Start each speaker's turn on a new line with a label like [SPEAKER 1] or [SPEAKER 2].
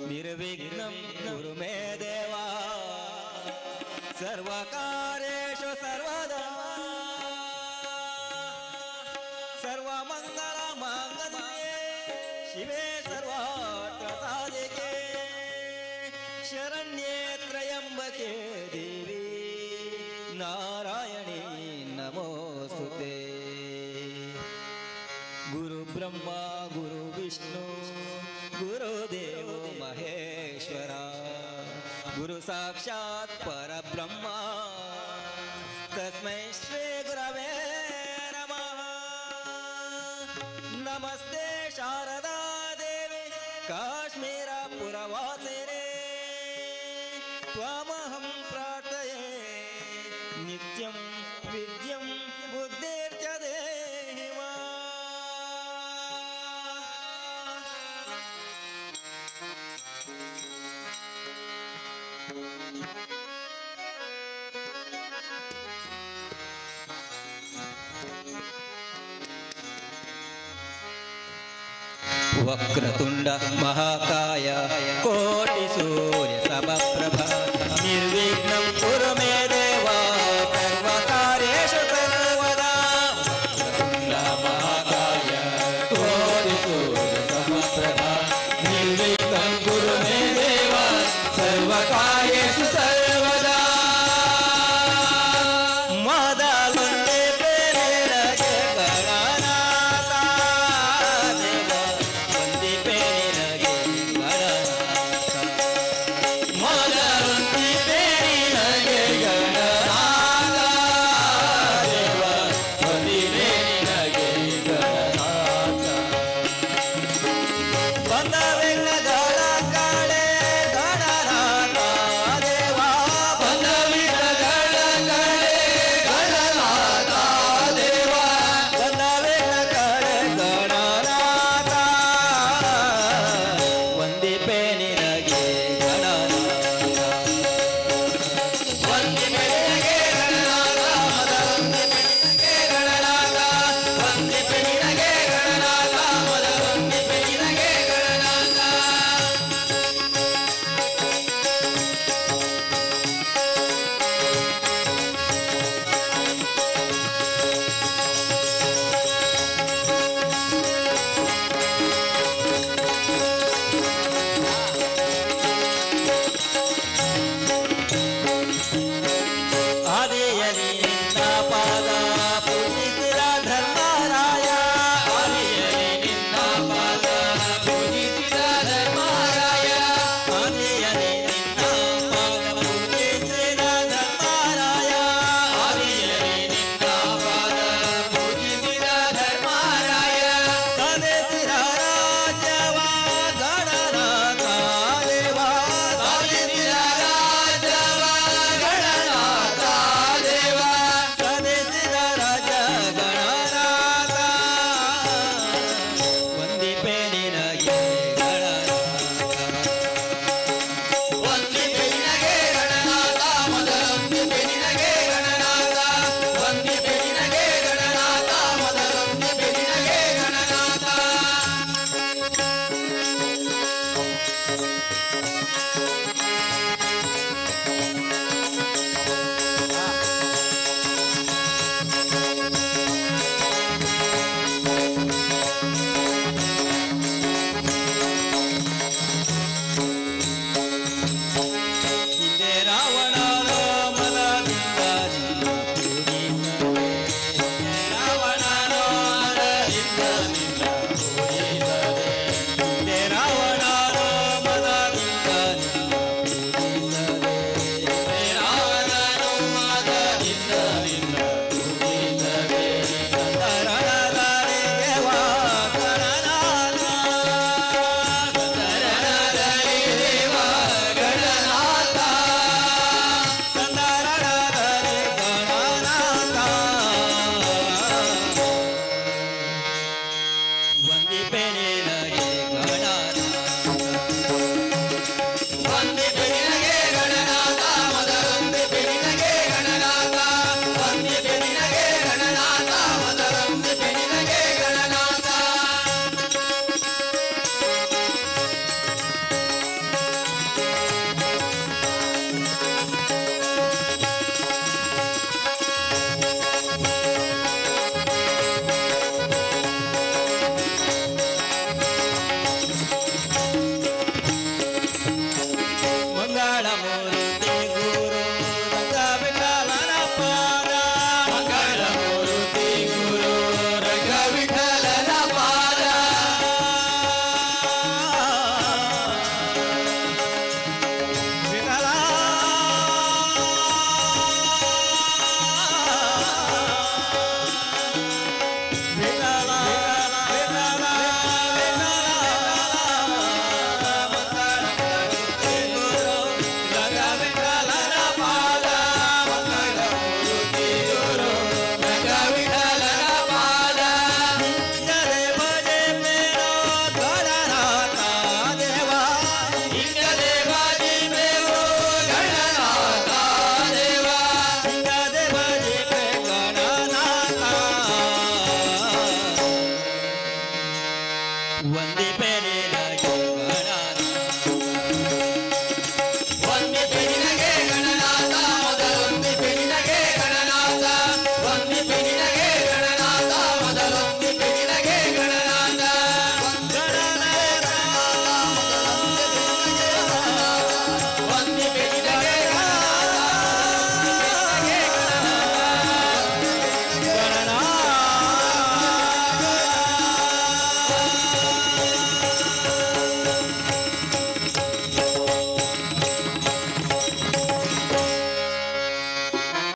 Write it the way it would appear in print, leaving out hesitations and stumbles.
[SPEAKER 1] निर्विघ्नं कुरु मे देवा सर्वकार्येषु सर्वदा सर्वमङ्गलमाङ्गल्ये शिवे सर्वार्थसाधिके शरण्ये त्र्यम्बके देवी नारायणी नमोस्तुते। गुरु ब्रह्मा गुरु विष्णु गुरुदेव महेश्वरा गुरु साक्षात् परब्रह्मा तस्मै श्री गुरवे नमः। नमस्ते शारदा देवी काश्मीरपुरवासिने त्वामहं प्रार्थये नित्यं विद्यं बुद्धिर्च देहि माम्। वक्रतुंड महाकाय कोटि सूर्य समप्रभा निर्विघ्नं कुरु मे देवा सर्वकार्येषु सर्वदा। वक्रतुंड महाकाय कोटि सूर्य समप्रभा निर्विघ्नं कुरु मे देवा सर्वकार्येषु सर्वदा। मदलुंडे पेरेरगे गणनाथ देवा वंदे पेरेरगे गणनाथ। मदलुंडे पेरेरगे गणनाथ देवा वंदे पेरेरगे गणनाथ। ಬಂದವೆಲ್ಲ ಗಳ ಕಡೆ ಗಣನಾಥ ದೇವಾ ಬಂದವಿಲ್ಲ ಗಳ ಕಡೆ ಗಣನಾಥ ದೇವಾ ಬಂದವೆಲ್ಲ ಕಡೆ ಗಣನಾಥ ವಂದಿಪೆ ನಿನಗೆ ಗಣನಾಥ ವಂದಿಪೆ ನಿನಗೆ ಗಣನಾಥ ಮದವಂದಿಪೆ ನಿನಗೆ ಗಣನಾಥ ವಂದಿಪೆ ನಿನಗೆ ಗಣನಾಥ ಮದವಂದಿಪೆ ನಿನಗೆ ಗಣನಾಥ ವಂದಿಪೆ